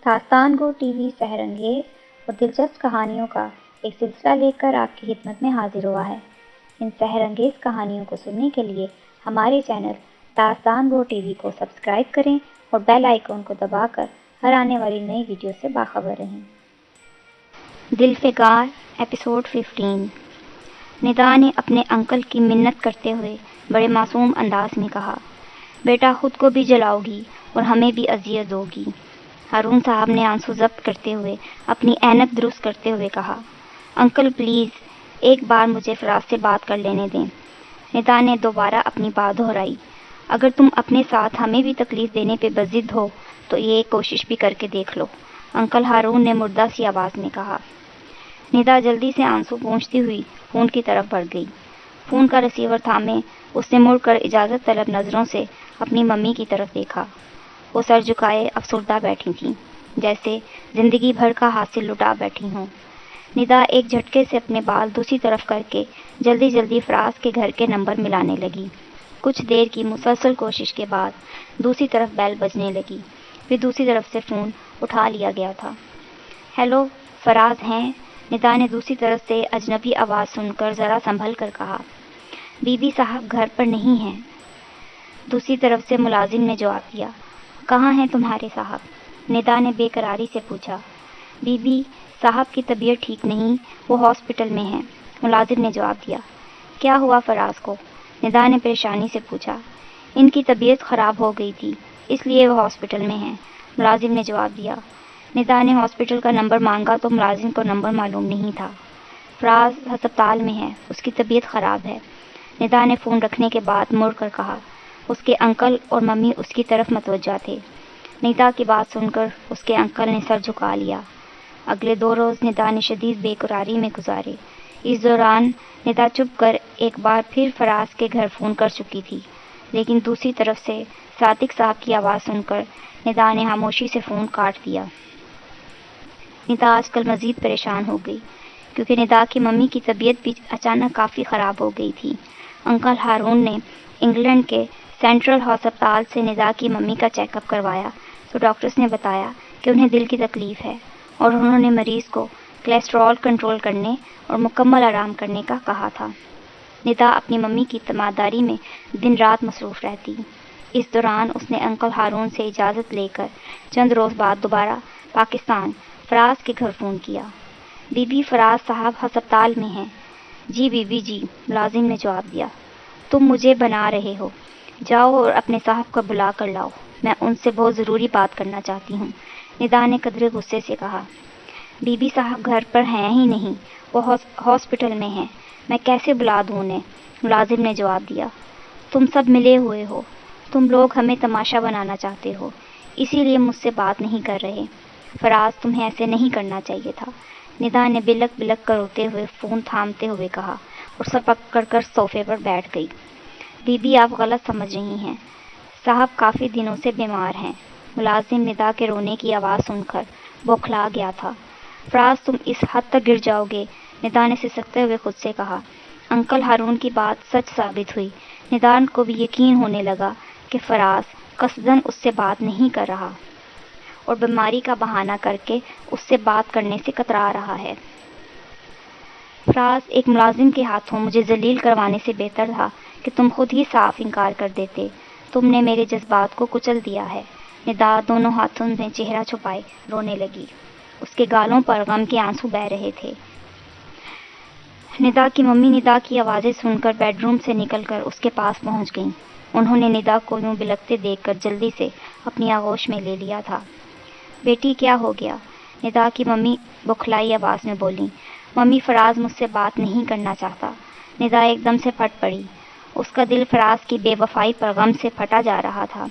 داستان گو T V سحر انگیز اور دلچسپ کہانیوں کا ایک سلسلہ لے کر آپ کی خدمت میں حاضر ہوا ہے۔ ان سحر انگیز کہانیوں کو سننے کے لیے ہمارے چینل داستان گو ٹی وی کو سبسکرائب کریں اور بیل آئیکن کو دبا کر ہر آنے والی نئی ویڈیو سے باخبر رہیں۔ دل فگار ایپیسوڈ 15۔ ندا نے اپنے انکل کی منت کرتے ہوئے بڑے معصوم انداز میں کہا، بیٹا خود کو بھی جلاؤ گی اور ہمیں بھی اذیت دو گی۔ ہارون صاحب نے آنسو ضبط کرتے ہوئے اپنی اینک درست کرتے ہوئے کہا، انکل پلیز ایک بار مجھے فراز سے بات کر لینے دیں۔ ندا نے دوبارہ اپنی بات دہرائی، اگر تم اپنے ساتھ ہمیں بھی تکلیف دینے پہ بضد ہو تو یہ ایک کوشش بھی کر کے دیکھ لو، انکل ہارون نے مردہ سی آواز میں کہا۔ ندا جلدی سے آنسو پونچھتی ہوئی فون کی طرف بڑھ گئی۔ فون کا ریسیور تھامے اس نے مڑ کر اجازت طلب نظروں سے اپنی ممی کی طرف دیکھا۔ وہ سر جھکائے افسردہ بیٹھی تھیں، جیسے زندگی بھر کا حاصل لٹا بیٹھی ہوں۔ ندا ایک جھٹکے سے اپنے بال دوسری طرف کر کے جلدی جلدی فراز کے گھر کے نمبر ملانے لگی۔ کچھ دیر کی مسلسل کوشش کے بعد دوسری طرف بیل بجنے لگی، پھر دوسری طرف سے فون اٹھا لیا گیا تھا۔ ہیلو، فراز ہیں؟ ندا نے دوسری طرف سے اجنبی آواز سن کر ذرا سنبھل کر کہا۔ بی بی صاحب گھر پر نہیں ہیں، دوسری طرف سے ملازم نے جواب دیا۔ کہاں ہیں تمہارے صاحب؟ ندا نے بے قراری سے پوچھا۔ بی بی صاحب کی طبیعت ٹھیک نہیں، وہ ہاسپٹل میں ہیں، ملازم نے جواب دیا۔ کیا ہوا فراز کو؟ ندا نے پریشانی سے پوچھا۔ ان کی طبیعت خراب ہو گئی تھی، اس لیے وہ ہاسپٹل میں ہیں، ملازم نے جواب دیا۔ ندا نے ہاسپٹل کا نمبر مانگا تو ملازم کو نمبر معلوم نہیں تھا۔ فراز ہسپتال میں ہے، اس کی طبیعت خراب ہے، ندا نے فون رکھنے کے بعد مڑ کر کہا۔ اس کے انکل اور ممی اس کی طرف متوجہ تھے۔ ندا کی بات سن کر اس کے انکل نے سر جھکا لیا۔ اگلے 2 روز ندا نے شدید بے قراری میں گزارے۔ اس دوران ندا چپ کر ایک بار پھر فراز کے گھر فون کر چکی تھی، لیکن دوسری طرف سے صادق صاحب کی آواز سن کر ندا نے خاموشی سے فون کاٹ دیا۔ ندا آج کل مزید پریشان ہو گئی، کیونکہ ندا کی ممی کی طبیعت بھی اچانک کافی خراب ہو گئی تھی۔ انکل ہارون نے انگلینڈ کے سینٹرل ہسپتال سے ندا کی ممی کا چیک اپ کروایا تو ڈاکٹرز نے بتایا کہ انہیں دل کی تکلیف ہے، اور انہوں نے مریض کو کولیسٹرول کنٹرول کرنے اور مکمل آرام کرنے کا کہا تھا۔ ندا اپنی ممی کی تیمارداری میں دن رات مصروف رہتی۔ اس دوران اس نے انکل ہارون سے اجازت لے کر چند روز بعد دوبارہ پاکستان فراز کے گھر فون کیا۔ بی بی فراز صاحب ہسپتال میں ہیں؟ جی بی بی جی، ملازم نے جواب دیا۔ تم مجھے بنا رہے ہو، جاؤ اور اپنے صاحب کو بلا کر لاؤ، میں ان سے بہت ضروری بات کرنا چاہتی ہوں، ندا نے قدرے غصے سے کہا۔ بی بی صاحب گھر پر ہیں ہی نہیں، وہ ہاسپٹل میں ہیں، میں کیسے بلا دوں انہیں، ملازم نے جواب دیا۔ تم سب ملے ہوئے ہو، تم لوگ ہمیں تماشا بنانا چاہتے ہو، اسی لیے مجھ سے بات نہیں کر رہے۔ فراز تمہیں ایسے نہیں کرنا چاہیے تھا، ندا نے بلک بلک کر روتے ہوئے فون تھامتے ہوئے کہا اور سر پکڑ کر صوفے پر بیٹھ گئی۔ بی بی آپ غلط سمجھ رہی ہیں، صاحب کافی دنوں سے بیمار ہیں۔ ملازم ندا کے رونے کی آواز سن کر بوکھلا گیا تھا۔ فراز تم اس حد تک گر جاؤ گے، ندا نے سسکتے ہوئے خود سے کہا۔ انکل ہارون کی بات سچ ثابت ہوئی۔ ندا کو بھی یقین ہونے لگا کہ فراز قصداً اس سے بات نہیں کر رہا اور بیماری کا بہانہ کر کے اس سے بات کرنے سے کترا رہا ہے۔ فراز ایک ملازم کے ہاتھوں مجھے ذلیل کروانے سے بہتر تھا کہ تم خود ہی صاف انکار کر دیتے، تم نے میرے جذبات کو کچل دیا ہے۔ ندا دونوں ہاتھوں میں چہرہ چھپائے رونے لگی، اس کے گالوں پر غم کے آنسو بہہ رہے تھے۔ ندا کی ممی ندا کی آوازیں سن کر بیڈ روم سے نکل کر اس کے پاس پہنچ گئیں۔ انہوں نے ندا کو یوں بلکتے دیکھ کر جلدی سے اپنی آغوش میں لے لیا تھا۔ بیٹی کیا ہو گیا؟ ندا کی ممی بوکھلائی آواز میں بولی۔ ممی فراز مجھ سے بات نہیں کرنا چاہتا۔ ندا ایک دم سے پھٹ پڑی، اس کا دل فراز کی بے وفائی پر غم سے پھٹا جا رہا تھا۔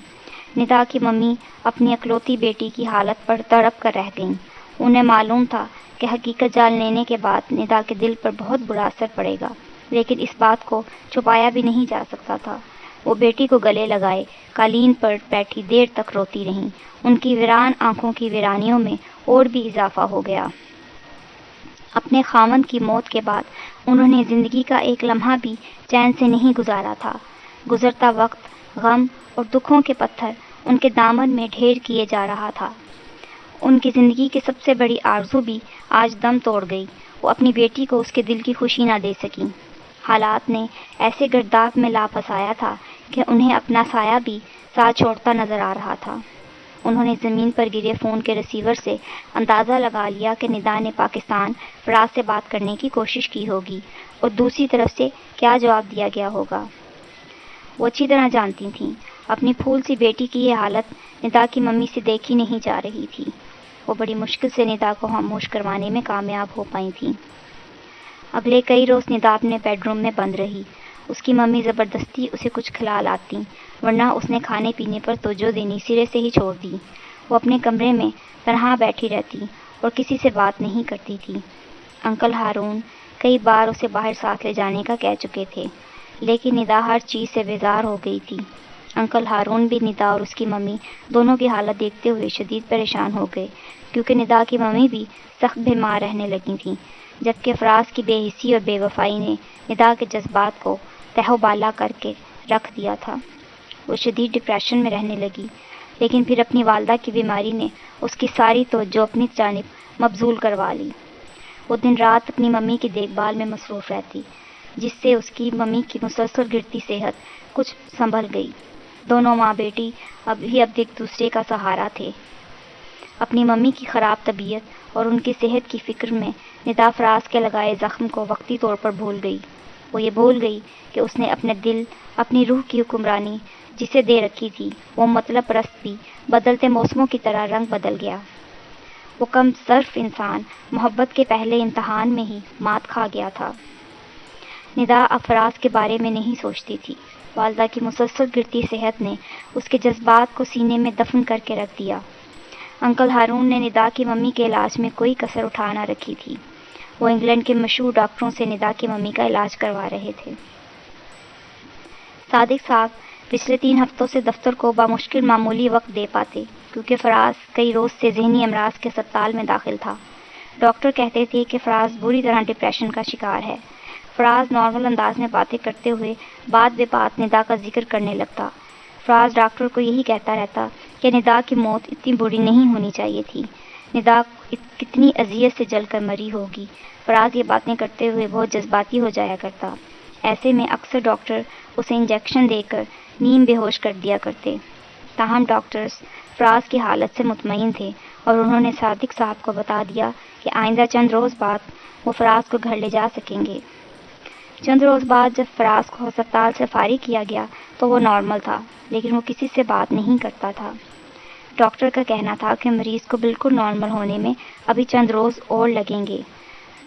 ندا کی ممی اپنی اکلوتی بیٹی کی حالت پر تڑپ کر رہ گئیں۔ انہیں معلوم تھا کہ حقیقت جان لینے کے بعد ندا کے دل پر بہت برا اثر پڑے گا، لیکن اس بات کو چھپایا بھی نہیں جا سکتا تھا۔ وہ بیٹی کو گلے لگائے قالین پر بیٹھی دیر تک روتی رہیں۔ ان کی ویران آنکھوں کی ویرانیوں میں اور بھی اضافہ ہو گیا۔ اپنے خاوند کی موت کے بعد انہوں نے زندگی کا ایک لمحہ بھی چین سے نہیں گزارا تھا۔ گزرتا وقت غم اور دکھوں کے پتھر ان کے دامن میں ڈھیر کیے جا رہا تھا۔ ان کی زندگی کی سب سے بڑی آرزو بھی آج دم توڑ گئی۔ وہ اپنی بیٹی کو اس کے دل کی خوشی نہ دے سکیں۔ حالات نے ایسے گرداب میں لا پھنسایا تھا کہ انہیں اپنا سایہ بھی ساتھ چھوڑتا نظر آ رہا تھا۔ انہوں نے زمین پر گرے فون کے ریسیور سے اندازہ لگا لیا کہ ندا نے پاکستان فراز سے بات کرنے کی کوشش کی ہوگی اور دوسری طرف سے کیا جواب دیا گیا ہوگا۔ وہ اچھی طرح جانتی تھیں اپنی پھول سی بیٹی کی یہ حالت ندا کی ممی سے دیکھی نہیں جا رہی تھی۔ وہ بڑی مشکل سے ندا کو خاموش کروانے میں کامیاب ہو پائی تھیں۔ اگلے کئی روز ندا اپنے بیڈ روم میں بند رہی۔ اس کی ممی زبردستی اسے کچھ کھلا لاتی، ورنہ اس نے کھانے پینے پر توجہ دینی سرے سے ہی چھوڑ دی۔ وہ اپنے کمرے میں تنہا بیٹھی رہتی اور کسی سے بات نہیں کرتی تھی۔ انکل ہارون کئی بار اسے باہر ساتھ لے جانے کا کہہ چکے تھے، لیکن ندا ہر چیز سے بیزار ہو گئی تھی۔ انکل ہارون بھی ندا اور اس کی ممی دونوں کی حالت دیکھتے ہوئے شدید پریشان ہو گئے، کیونکہ ندا کی ممی بھی سخت بیمار رہنے لگی تھیں، جبکہ فراز کی بے حسی اور بے وفائی نے ندا کے جذبات کو تہہ و بالا کر کے رکھ دیا تھا۔ وہ شدید ڈپریشن میں رہنے لگی، لیکن پھر اپنی والدہ کی بیماری نے اس کی ساری توجہ اپنی جانب مبذول کروا لی۔ وہ دن رات اپنی ممی کی دیکھ بھال میں مصروف رہتی، جس سے اس کی ممی کی مسلسل گرتی صحت کچھ سنبھل گئی۔ دونوں ماں بیٹی اب ایک دوسرے کا سہارا تھے۔ اپنی ممی کی خراب طبیعت اور ان کی صحت کی فکر میں ندا فراز کے لگائے زخم کو وقتی طور پر بھول گئی۔ وہ یہ بھول گئی کہ اس نے اپنے دل، اپنی روح کی حکمرانی جسے دے رکھی تھی، وہ مطلب پرست بھی بدلتے موسموں کی طرح رنگ بدل گیا۔ وہ کم ظرف انسان محبت کے پہلے امتحان میں ہی مات کھا گیا تھا۔ ندا اب فراز کے بارے میں نہیں سوچتی تھی۔ والدہ کی مسلسل گرتی صحت نے اس کے جذبات کو سینے میں دفن کر کے رکھ دیا۔ انکل ہارون نے ندا کی ممی کے علاج میں کوئی کسر اٹھا نہ رکھی تھی۔ وہ انگلینڈ کے مشہور ڈاکٹروں سے ندا کی ممی کا علاج کروا رہے تھے۔ صادق صاحب پچھلے 3 ہفتوں سے دفتر کو بامشکل معمولی وقت دے پاتے، کیونکہ فراز کئی روز سے ذہنی امراض کے اسپتال میں داخل تھا۔ ڈاکٹر کہتے تھے کہ فراز بری طرح ڈپریشن کا شکار ہے۔ فراز نارمل انداز میں باتیں کرتے ہوئے بات بے بات ندا کا ذکر کرنے لگتا۔ فراز ڈاکٹر کو یہی کہتا رہتا کہ ندا کی موت اتنی بری نہیں ہونی چاہیے تھی، ندا کتنی اذیت سے جل کر مری ہوگی۔ فراز یہ باتیں کرتے ہوئے بہت جذباتی ہو جایا کرتا۔ ایسے میں اکثر ڈاکٹر اسے انجیکشن دے کر نیم بے ہوش کر دیا کرتے۔ تاہم ڈاکٹرز فراز کی حالت سے مطمئن تھے اور انہوں نے صادق صاحب کو بتا دیا کہ آئندہ چند روز بعد وہ فراز کو گھر لے جا سکیں گے۔ چند روز بعد جب فراز کو ہسپتال سے فارغ کیا گیا تو وہ نارمل تھا، لیکن وہ کسی سے بات نہیں کرتا تھا۔ ڈاکٹر کا کہنا تھا کہ مریض کو بالکل نارمل ہونے میں ابھی چند روز اور لگیں گے۔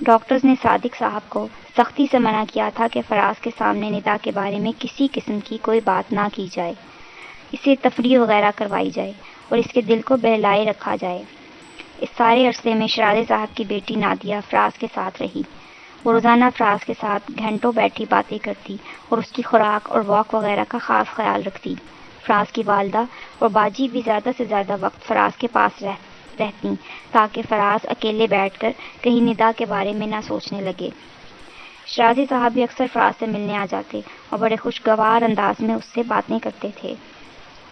ڈاکٹرز نے صادق صاحب کو سختی سے منع کیا تھا کہ فراز کے سامنے ندا کے بارے میں کسی قسم کی کوئی بات نہ کی جائے، اسے تفریح وغیرہ کروائی جائے اور اس کے دل کو بہلائے رکھا جائے۔ اس سارے عرصے میں شیرازی صاحب کی بیٹی نادیہ فراز کے ساتھ رہی۔ وہ روزانہ فراز کے ساتھ گھنٹوں بیٹھی باتیں کرتی اور اس کی خوراک اور واک وغیرہ کا خاص خیال رکھتی۔ فراز کی والدہ اور باجی بھی زیادہ سے زیادہ وقت فراز کے پاس رہتی تاکہ فراز اکیلے بیٹھ کر کہیں ندا کے بارے میں نہ سوچنے لگے۔ شیرازی صاحب بھی اکثر فراز سے ملنے آ جاتے اور بڑے خوشگوار انداز میں اس سے باتیں کرتے تھے۔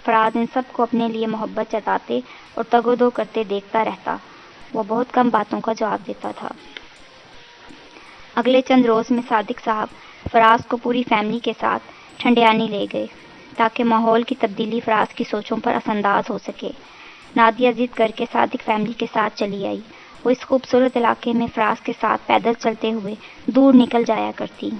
فراز ان سب کو اپنے لیے محبت جتاتے اور تگ و دو کرتے دیکھتا رہتا۔ وہ بہت کم باتوں کا جواب دیتا تھا۔ اگلے چند روز میں صادق صاحب فراز کو پوری فیملی کے ساتھ ٹھنڈیانی لے گئے تاکہ ماحول کی تبدیلی فراز کی سوچوں پر اثر انداز ہو سکے۔ نادیہ ضد کر کے صادق فیملی کے ساتھ چلی آئی۔ وہ اس خوبصورت علاقے میں فراز کے ساتھ پیدل چلتے ہوئے دور نکل جایا کرتی۔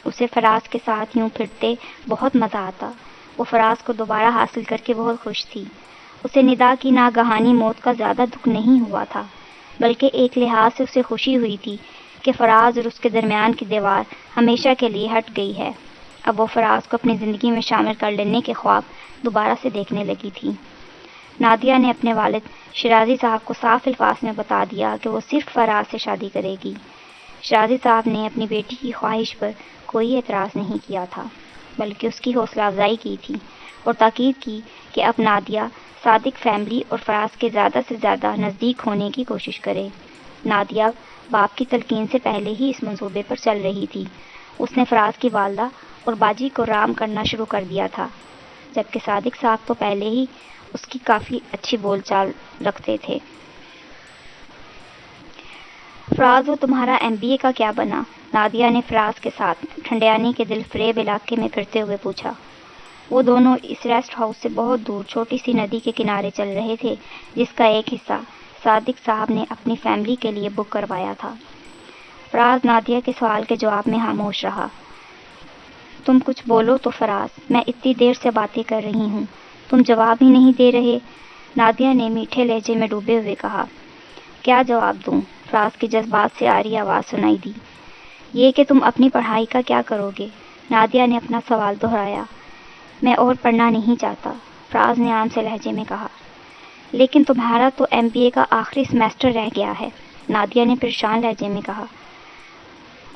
اسے فراز کے ساتھ یوں پھرتے بہت مزہ آتا۔ وہ فراز کو دوبارہ حاصل کر کے بہت خوش تھی۔ اسے ندا کی ناگہانی موت کا زیادہ دکھ نہیں ہوا تھا، بلکہ ایک لحاظ سے اسے خوشی ہوئی تھی کہ فراز اور اس کے درمیان کی دیوار ہمیشہ کے لیے ہٹ گئی ہے۔ اب وہ فراز کو اپنی زندگی میں شامل کر لینے کے خواب دوبارہ سے دیکھنے لگی تھی۔ نادیہ نے اپنے والد شیرازی صاحب کو صاف الفاظ میں بتا دیا کہ وہ صرف فراز سے شادی کرے گی۔ شیرازی صاحب نے اپنی بیٹی کی خواہش پر کوئی اعتراض نہیں کیا تھا، بلکہ اس کی حوصلہ افزائی کی تھی اور تاکید کی کہ اب نادیہ صادق فیملی اور فراز کے زیادہ سے زیادہ نزدیک ہونے کی کوشش کرے۔ نادیہ باپ کی تلقین سے پہلے ہی اس منصوبے پر چل رہی تھی۔ اس نے فراز کی والدہ اور باجی کو رام کرنا شروع کر دیا تھا، جبکہ صادق صاحب تو پہلے ہی اس کی کافی اچھی بول چال رکھتے تھے۔ فراز، وہ تمہارا MBA کا کیا بنا؟ نادیہ نے فراز کے ساتھ ٹھنڈیانی کے دل فریب علاقے میں پھرتے ہوئے پوچھا۔ وہ دونوں اس ریسٹ ہاؤس سے بہت دور چھوٹی سی ندی کے کنارے چل رہے تھے، جس کا ایک حصہ صادق صاحب نے اپنی فیملی کے لیے بک کروایا تھا۔ فراز نادیہ کے سوال کے جواب میں خاموش رہا۔ تم کچھ بولو تو فراز، میں اتنی دیر سے باتیں کر رہی ہوں، تم جواب ہی نہیں دے رہے، نادیہ نے میٹھے لہجے میں ڈوبے ہوئے کہا۔ کیا جواب دوں؟ فراز کی جذبات سے آری آواز سنائی دی۔ یہ کہ تم اپنی پڑھائی کا کیا کرو گے؟ نادیہ نے اپنا سوال دہرایا۔ میں اور پڑھنا نہیں چاہتا، فراز نے عام سے لہجے میں کہا۔ لیکن تمہارا تو MBA کا آخری سیمیسٹر رہ گیا ہے، نادیہ نے پریشان لہجے میں کہا۔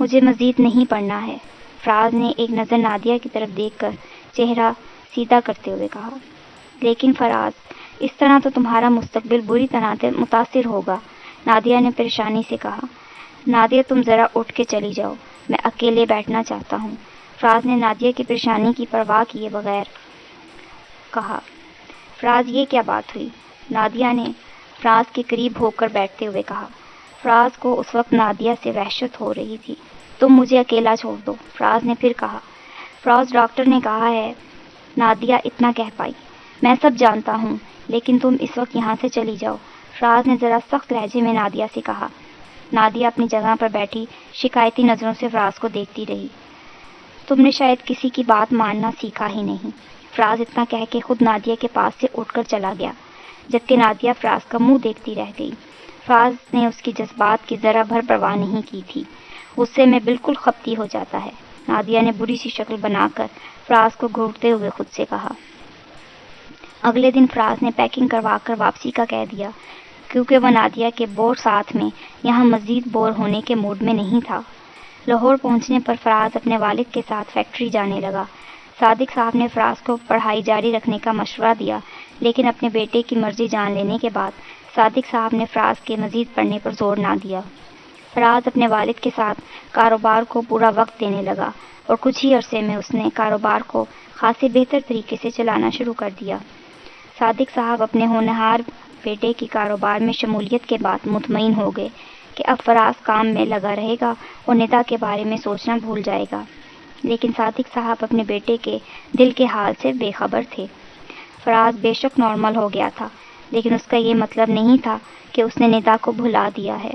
مجھے مزید نہیں پڑھنا ہے، فراز نے ایک نظر نادیہ کی طرف دیکھ کر چہرہ سیدھا کرتے ہوئے کہا۔ لیکن فراز، اس طرح تو تمہارا مستقبل بری طرح سے متاثر ہوگا، نادیہ نے پریشانی سے کہا۔ نادیہ، تم ذرا اٹھ کے چلی جاؤ، میں اکیلے بیٹھنا چاہتا ہوں، فراز نے نادیہ کی پریشانی کی پرواہ کیے بغیر کہا۔ فراز، یہ کیا بات ہوئی؟ نادیہ نے فراز کے قریب ہو کر بیٹھتے ہوئے کہا۔ فراز کو اس وقت نادیہ سے وحشت ہو رہی تھی۔ تم مجھے اکیلا چھوڑ دو، فراز نے پھر کہا۔ فراز، ڈاکٹر نے کہا ہے، نادیہ اتنا کہہ پائی۔ میں سب جانتا ہوں، لیکن تم اس وقت یہاں سے چلی جاؤ، فراز نے ذرا سخت لہجے میں نادیہ سے کہا۔ نادیہ اپنی جگہ پر بیٹھی شکایتی نظروں سے فراز کو دیکھتی رہی۔ تم نے شاید کسی کی بات ماننا سیکھا ہی نہیں، فراز اتنا کہہ کے خود نادیہ کے پاس سے اٹھ کر چلا گیا، جبکہ نادیہ فراز کا منہ دیکھتی رہ گئی۔ فراز نے اس کی جذبات کی ذرا بھر پرواہ نہیں کی تھی۔ غصے میں بالکل خپتی ہو جاتا ہے، نادیہ نے بری سی شکل بنا کر فراز کو گھورتے ہوئے خود سے کہا۔ اگلے دن فراز نے پیکنگ کروا کر واپسی کا کہہ دیا، کیونکہ وہ نادیہ کے بور ساتھ میں یہاں مزید بور ہونے کے موڈ میں نہیں تھا۔ لاہور پہنچنے پر فراز اپنے والد کے ساتھ فیکٹری جانے لگا۔ صادق صاحب نے فراز کو پڑھائی جاری رکھنے کا مشورہ دیا، لیکن اپنے بیٹے کی مرضی جان لینے کے بعد صادق صاحب نے فراز کے مزید پڑھنے پر زور نہ دیا۔ فراز اپنے والد کے ساتھ کاروبار کو پورا وقت دینے لگا اور کچھ ہی عرصے میں اس نے کاروبار کو خاصے بہتر طریقے سے چلانا شروع کر دیا۔ صادق صاحب اپنے ہونہار بیٹے کی کاروبار میں شمولیت کے بعد مطمئن ہو گئے کہ اب فراز کام میں لگا رہے گا اور ندا کے بارے میں سوچنا بھول جائے گا، لیکن صادق صاحب اپنے بیٹے کے دل کے حال سے بے خبر تھے۔ فراز بے شک نارمل ہو گیا تھا، لیکن اس کا یہ مطلب نہیں تھا کہ اس نے ندا کو بھلا دیا ہے۔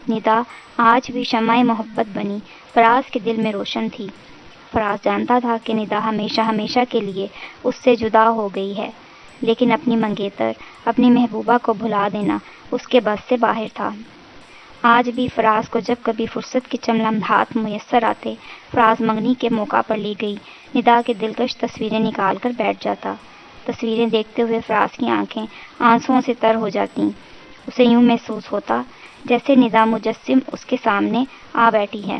ندا آج بھی شمع محبت بنی فراز کے دل میں روشن تھی۔ فراز جانتا تھا کہ ندا ہمیشہ ہمیشہ کے لیے اس سے جدا ہو گئی ہے، لیکن اپنی منگیتر، اپنی محبوبہ کو بھلا دینا اس کے بس سے باہر تھا۔ آج بھی فراز کو جب کبھی فرصت کے چند لمحات میسر آتے، فراز منگنی کے موقع پر لی گئی ندا کے دلکش تصویریں نکال کر بیٹھ جاتا۔ تصویریں دیکھتے ہوئے فراز کی آنکھیں آنسوؤں سے تر ہو جاتیں۔ اسے یوں محسوس ہوتا جیسے ندا مجسم اس کے سامنے آ بیٹھی ہے۔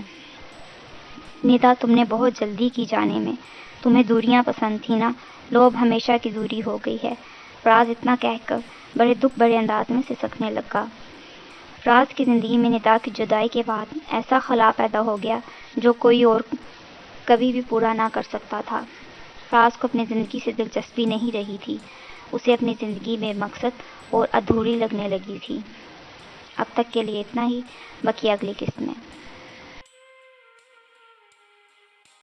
ندا، تم نے بہت جلدی کی جانے میں، تمہیں دوریاں پسند تھی نا، لو اب ہمیشہ کی دوری ہو گئی ہے، فراز اتنا کہہ کر بڑے دکھ بڑے انداز میں سسکنے لگا۔ فراز کی زندگی میں ندا کی جدائی کے بعد ایسا خلا پیدا ہو گیا جو کوئی اور کبھی بھی پورا نہ کر سکتا تھا۔ فراز کو اپنی زندگی سے دلچسپی نہیں رہی تھی، اسے اپنی زندگی بے مقصد اور ادھوری لگنے لگی تھی۔ اب تک کے لیے اتنا ہی، باقی اگلی قسط میں۔